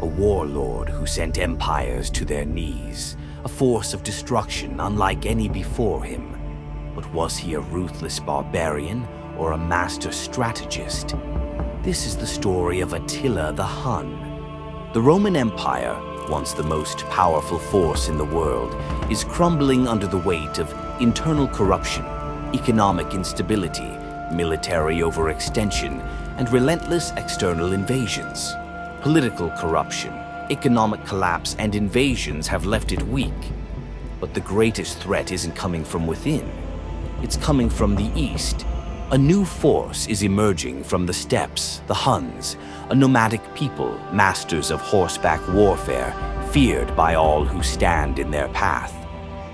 A warlord who sent empires to their knees, a force of destruction unlike any before him. But was he a ruthless barbarian or a master strategist? This is the story of Attila the Hun. The Roman Empire, once the most powerful force in the world, is crumbling under the weight of internal corruption, economic instability, military overextension, and relentless external invasions. Political corruption, economic collapse, and invasions have left it weak. But the greatest threat isn't coming from within. It's coming from the east. A new force is emerging from the steppes, the Huns, a nomadic people, masters of horseback warfare, feared by all who stand in their path.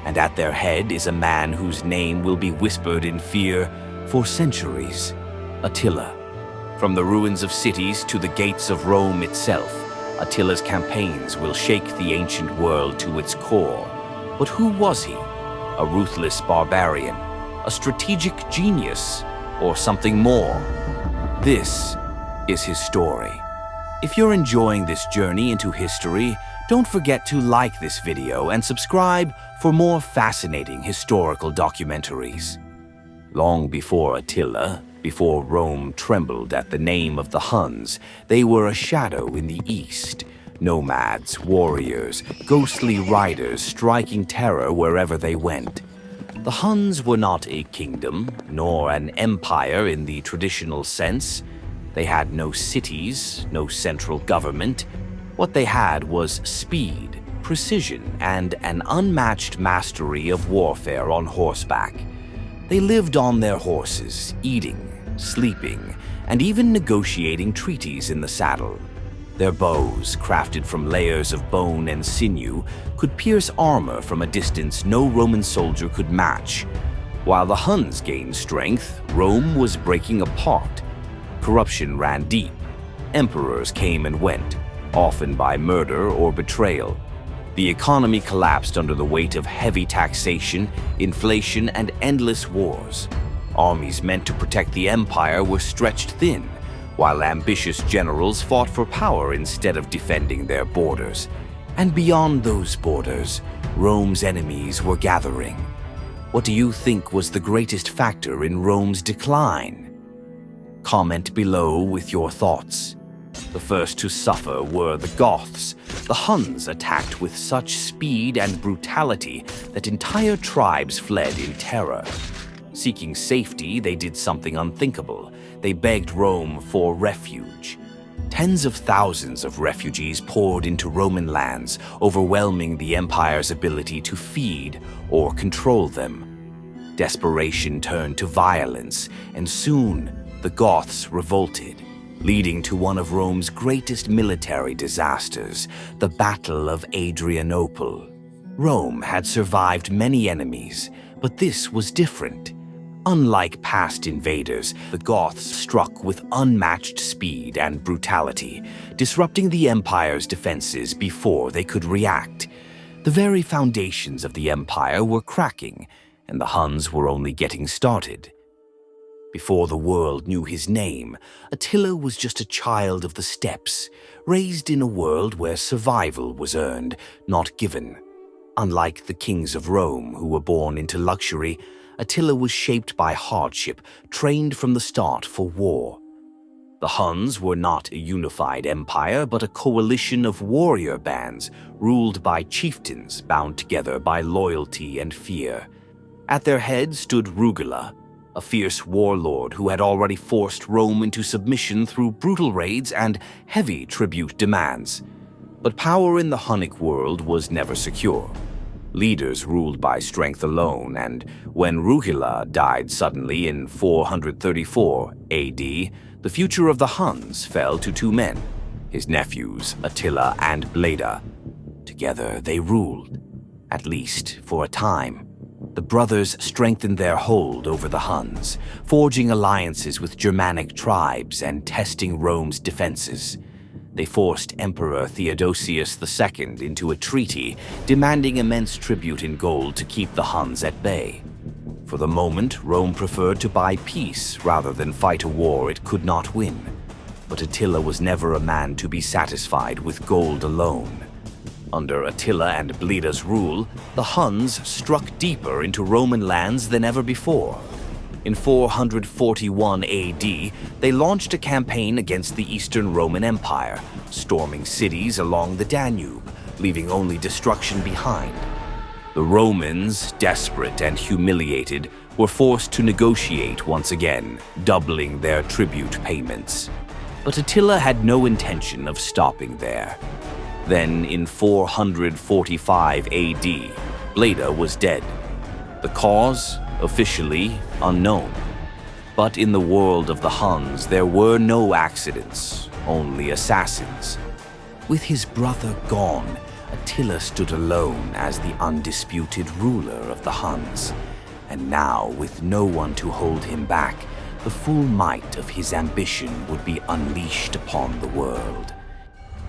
And at their head is a man whose name will be whispered in fear for centuries: Attila. From the ruins of cities to the gates of Rome itself, Attila's campaigns will shake the ancient world to its core. But who was he? A ruthless barbarian? A strategic genius? Or something more? This is his story. If you're enjoying this journey into history, don't forget to like this video and subscribe for more fascinating historical documentaries. Long before Attila, before Rome trembled at the name of the Huns, they were a shadow in the east. Nomads, warriors, ghostly riders striking terror wherever they went. The Huns were not a kingdom, nor an empire in the traditional sense. They had no cities, no central government. What they had was speed, precision, and an unmatched mastery of warfare on horseback. They lived on their horses, eating, sleeping, and even negotiating treaties in the saddle. Their bows, crafted from layers of bone and sinew, could pierce armor from a distance no Roman soldier could match. While the Huns gained strength, Rome was breaking apart. Corruption ran deep. Emperors came and went, often by murder or betrayal. The economy collapsed under the weight of heavy taxation, inflation, and endless wars. Armies meant to protect the empire were stretched thin, while ambitious generals fought for power instead of defending their borders. And beyond those borders, Rome's enemies were gathering. What do you think was the greatest factor in Rome's decline? Comment below with your thoughts. The first to suffer were the Goths. The Huns attacked with such speed and brutality that entire tribes fled in terror. Seeking safety, they did something unthinkable. They begged Rome for refuge. Tens of thousands of refugees poured into Roman lands, overwhelming the empire's ability to feed or control them. Desperation turned to violence, and soon the Goths revolted, leading to one of Rome's greatest military disasters, the Battle of Adrianople. Rome had survived many enemies, but this was different. Unlike past invaders, the Goths struck with unmatched speed and brutality, disrupting the empire's defenses before they could react. The very foundations of the empire were cracking, and the Huns were only getting started. Before the world knew his name, Attila was just a child of the steppes, raised in a world where survival was earned, not given. Unlike the kings of Rome, who were born into luxury, Attila was shaped by hardship, trained from the start for war. The Huns were not a unified empire, but a coalition of warrior bands ruled by chieftains bound together by loyalty and fear. At their head stood Rugila, a fierce warlord who had already forced Rome into submission through brutal raids and heavy tribute demands. But power in the Hunnic world was never secure. Leaders ruled by strength alone, and when Rugila died suddenly in 434 AD, the future of the Huns fell to two men, his nephews Attila and Bleda. Together they ruled, at least for a time. The brothers strengthened their hold over the Huns, forging alliances with Germanic tribes and testing Rome's defenses. They forced Emperor Theodosius II into a treaty, demanding immense tribute in gold to keep the Huns at bay. For the moment, Rome preferred to buy peace rather than fight a war it could not win. But Attila was never a man to be satisfied with gold alone. Under Attila and Bleda's rule, the Huns struck deeper into Roman lands than ever before. In 441 AD, they launched a campaign against the Eastern Roman Empire, storming cities along the Danube, leaving only destruction behind. The Romans, desperate and humiliated, were forced to negotiate once again, doubling their tribute payments. But Attila had no intention of stopping there. Then, in 445 AD, Bleda was dead. The cause, officially unknown. But in the world of the Huns, there were no accidents, only assassins. With his brother gone, Attila stood alone as the undisputed ruler of the Huns. And now, with no one to hold him back, the full might of his ambition would be unleashed upon the world.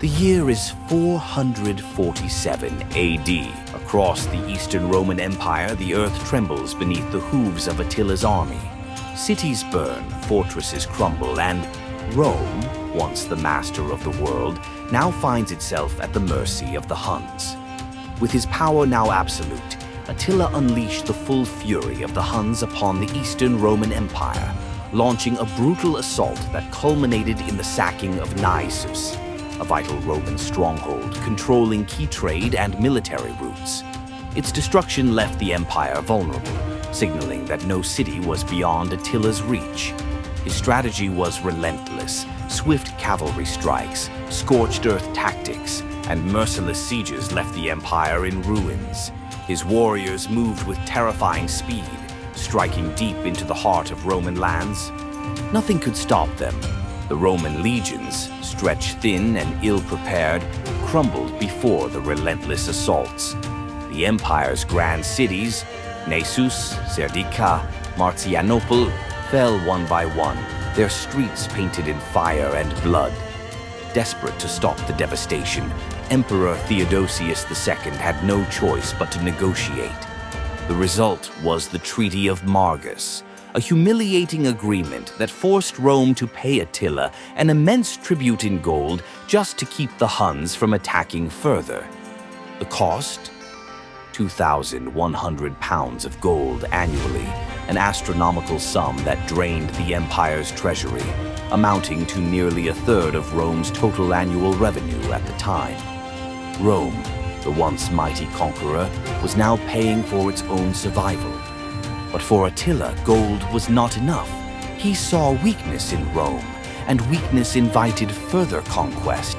The year is 447 AD. Across the Eastern Roman Empire, the earth trembles beneath the hooves of Attila's army. Cities burn, fortresses crumble, and Rome, once the master of the world, now finds itself at the mercy of the Huns. With his power now absolute, Attila unleashed the full fury of the Huns upon the Eastern Roman Empire, launching a brutal assault that culminated in the sacking of Naissus, a vital Roman stronghold controlling key trade and military routes. Its destruction left the empire vulnerable, signaling that no city was beyond Attila's reach. His strategy was relentless: swift cavalry strikes, scorched earth tactics, and merciless sieges left the empire in ruins. His warriors moved with terrifying speed, striking deep into the heart of Roman lands. Nothing could stop them. The Roman legions, stretched thin and ill-prepared, crumbled before the relentless assaults. The empire's grand cities, Naissus, Serdica, Marcianople, fell one by one, their streets painted in fire and blood. Desperate to stop the devastation, Emperor Theodosius II had no choice but to negotiate. The result was the Treaty of Margus, a humiliating agreement that forced Rome to pay Attila an immense tribute in gold just to keep the Huns from attacking further. The cost? 2,100 pounds of gold annually, an astronomical sum that drained the empire's treasury, amounting to nearly a third of Rome's total annual revenue at the time. Rome, the once mighty conqueror, was now paying for its own survival. But for Attila, gold was not enough. He saw weakness in Rome, and weakness invited further conquest.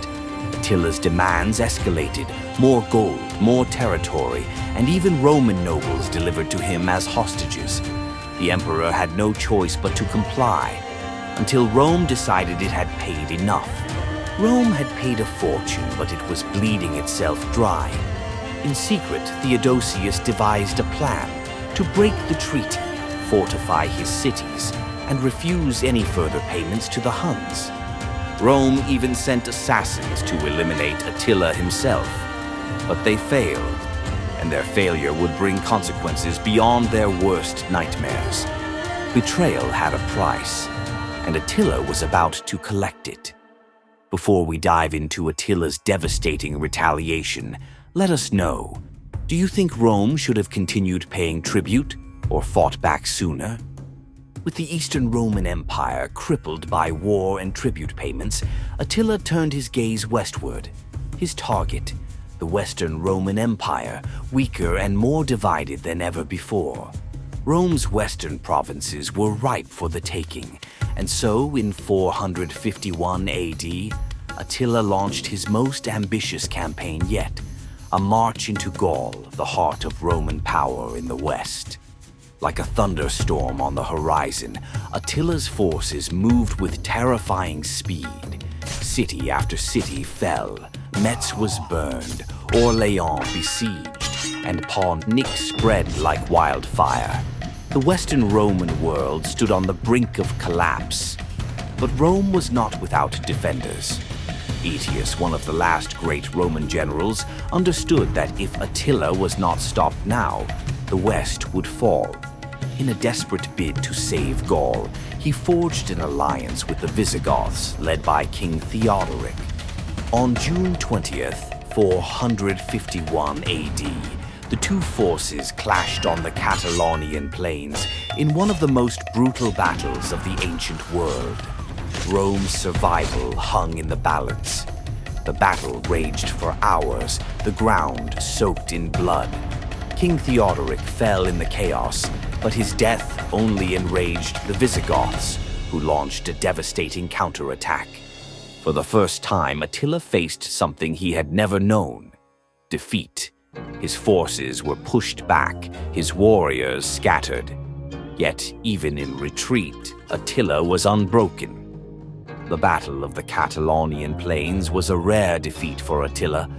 Attila's demands escalated: more gold, more territory, and even Roman nobles delivered to him as hostages. The emperor had no choice but to comply, until Rome decided it had paid enough. Rome had paid a fortune, but it was bleeding itself dry. In secret, Theodosius devised a plan to break the treaty, fortify his cities, and refuse any further payments to the Huns. Rome even sent assassins to eliminate Attila himself, but they failed, and their failure would bring consequences beyond their worst nightmares. Betrayal had a price, and Attila was about to collect it. Before we dive into Attila's devastating retaliation, let us know: do you think Rome should have continued paying tribute or fought back sooner? With the Eastern Roman Empire crippled by war and tribute payments, Attila turned his gaze westward. His target, the Western Roman Empire, weaker and more divided than ever before. Rome's western provinces were ripe for the taking, and so in 451 AD, Attila launched his most ambitious campaign yet: a march into Gaul, the heart of Roman power in the west. Like a thunderstorm on the horizon, Attila's forces moved with terrifying speed. City after city fell, Metz was burned, Orléans besieged, and Pont-Neuf spread like wildfire. The Western Roman world stood on the brink of collapse. But Rome was not without defenders. Aetius, one of the last great Roman generals, understood that if Attila was not stopped now, the West would fall. In a desperate bid to save Gaul, he forged an alliance with the Visigoths, led by King Theodoric. On June 20th, 451 AD, the two forces clashed on the Catalonian plains in one of the most brutal battles of the ancient world. Rome's survival hung in the balance. The battle raged for hours, the ground soaked in blood. King Theodoric fell in the chaos, but his death only enraged the Visigoths, who launched a devastating counterattack. For the first time, Attila faced something he had never known: defeat. His forces were pushed back, his warriors scattered. Yet, even in retreat, Attila was unbroken. The Battle of the Catalonian Plains was a rare defeat for Attila,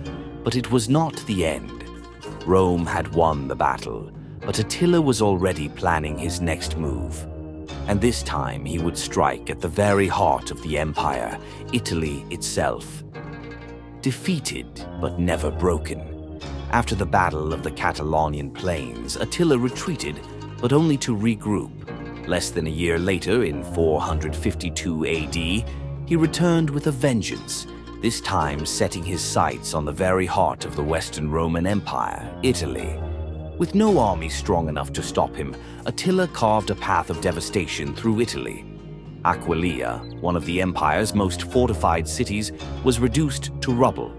but it was not the end. Rome had won the battle, but Attila was already planning his next move. And this time he would strike at the very heart of the empire, Italy itself. Defeated, but never broken. After the Battle of the Catalonian Plains, Attila retreated, but only to regroup. Less than a year later, in 452 AD, he returned with a vengeance, this time setting his sights on the very heart of the Western Roman Empire, Italy. With no army strong enough to stop him, Attila carved a path of devastation through Italy. Aquileia, one of the empire's most fortified cities, was reduced to rubble.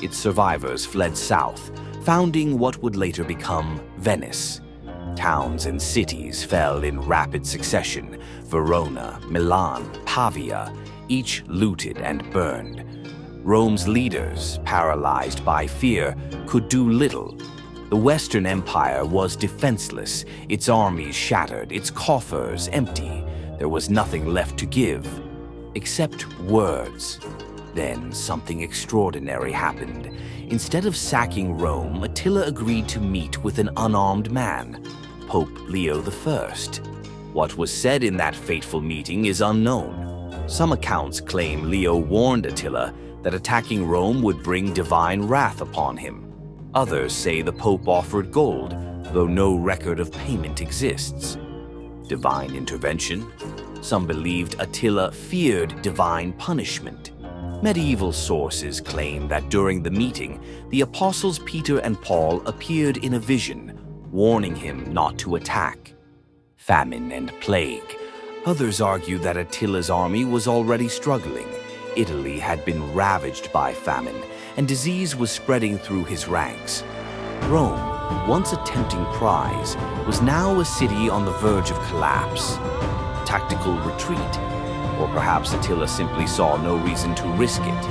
Its survivors fled south, founding what would later become Venice. Towns and cities fell in rapid succession: Verona, Milan, Pavia, each looted and burned. Rome's leaders, paralyzed by fear, could do little. The Western Empire was defenseless, its armies shattered, its coffers empty. There was nothing left to give, except words. Then something extraordinary happened. Instead of sacking Rome, Attila agreed to meet with an unarmed man, Pope Leo I. What was said in that fateful meeting is unknown. Some accounts claim Leo warned Attila that attacking Rome would bring divine wrath upon him. Others say the Pope offered gold, though no record of payment exists. Divine intervention? Some believed Attila feared divine punishment. Medieval sources claim that during the meeting, the apostles Peter and Paul appeared in a vision, warning him not to attack. Famine and plague. Others argue that Attila's army was already struggling. Italy had been ravaged by famine, and disease was spreading through his ranks. Rome, once a tempting prize, was now a city on the verge of collapse. Tactical retreat, or perhaps Attila simply saw no reason to risk it.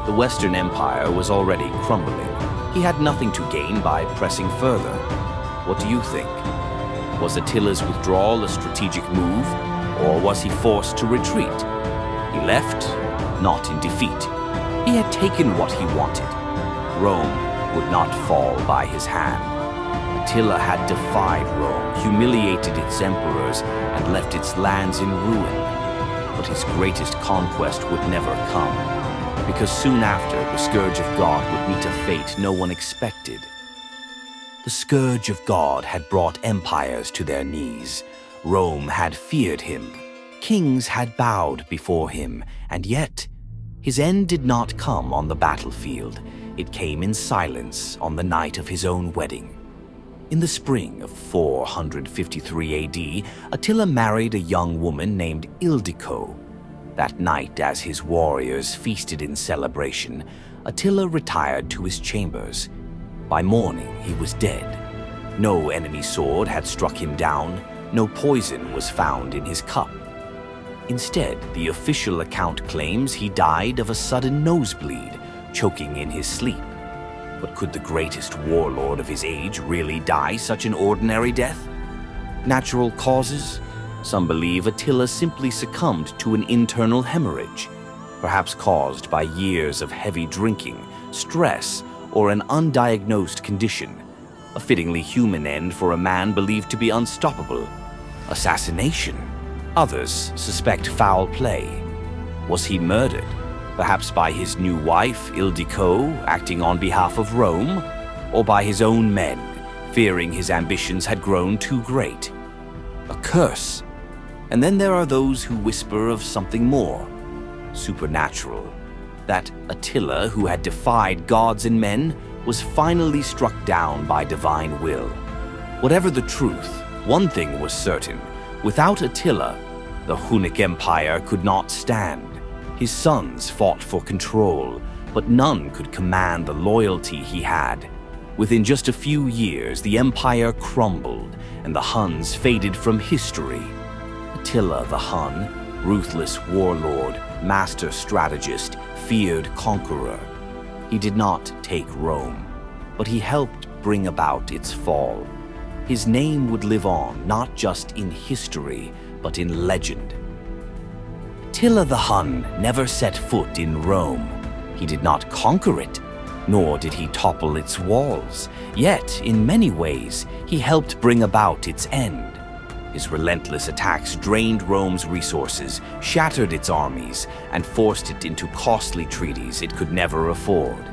The Western Empire was already crumbling. He had nothing to gain by pressing further. What do you think? Was Attila's withdrawal a strategic move, or was he forced to retreat? He left, not in defeat. He had taken what he wanted. Rome would not fall by his hand. Attila had defied Rome, humiliated its emperors, and left its lands in ruin. But his greatest conquest would never come, because soon after, the Scourge of God would meet a fate no one expected. The Scourge of God had brought empires to their knees. Rome had feared him. Kings had bowed before him, and yet his end did not come on the battlefield. It came in silence on the night of his own wedding. In the spring of 453 AD, Attila married a young woman named Ildiko. That night, as his warriors feasted in celebration, Attila retired to his chambers. By morning, he was dead. No enemy sword had struck him down. No poison was found in his cup. Instead, the official account claims he died of a sudden nosebleed, choking in his sleep. But could the greatest warlord of his age really die such an ordinary death? Natural causes? Some believe Attila simply succumbed to an internal hemorrhage, perhaps caused by years of heavy drinking, stress, or an undiagnosed condition. A fittingly human end for a man believed to be unstoppable. Assassination? Others suspect foul play. Was he murdered? Perhaps by his new wife, Ildiko, acting on behalf of Rome? Or by his own men, fearing his ambitions had grown too great? a curse. And then there are those who whisper of something more, supernatural. That Attila, who had defied gods and men, was finally struck down by divine will. Whatever the truth, one thing was certain. Without Attila, the Hunnic Empire could not stand. His sons fought for control, but none could command the loyalty he had. Within just a few years, the empire crumbled, and the Huns faded from history. Attila the Hun, ruthless warlord, master strategist, feared conqueror. He did not take Rome, but he helped bring about its fall. His name would live on not just in history, but in legend. Attila the Hun never set foot in Rome. He did not conquer it, nor did he topple its walls. Yet, in many ways, he helped bring about its end. His relentless attacks drained Rome's resources, shattered its armies, and forced it into costly treaties it could never afford.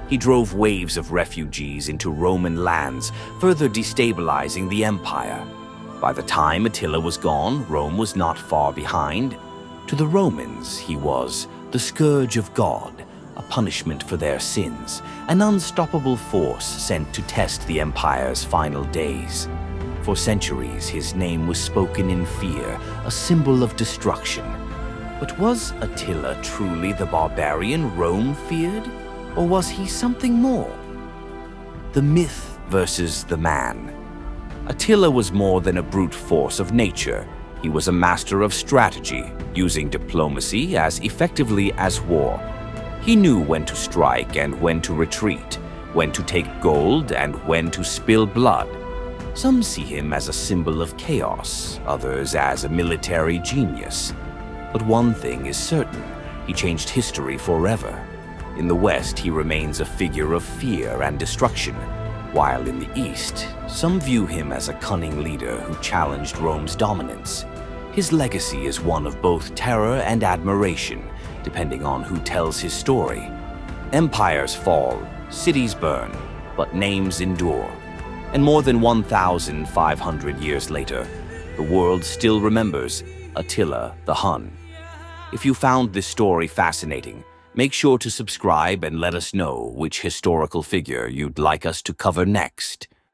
He drove waves of refugees into Roman lands, further destabilizing the empire. By the time Attila was gone, Rome was not far behind. To the Romans, he was the scourge of God, a punishment for their sins, an unstoppable force sent to test the empire's final days. For centuries, his name was spoken in fear, a symbol of destruction. But was Attila truly the barbarian Rome feared? Or was he something more? The myth versus the man. Attila was more than a brute force of nature. He was a master of strategy, using diplomacy as effectively as war. He knew when to strike and when to retreat, when to take gold and when to spill blood. Some see him as a symbol of chaos, others as a military genius. But one thing is certain, he changed history forever. In the West, he remains a figure of fear and destruction, while in the East, some view him as a cunning leader who challenged Rome's dominance. His legacy is one of both terror and admiration, depending on who tells his story. Empires fall, cities burn, but names endure. And more than 1,500 years later, the world still remembers Attila the Hun. If you found this story fascinating, make sure to subscribe and let us know which historical figure you'd like us to cover next.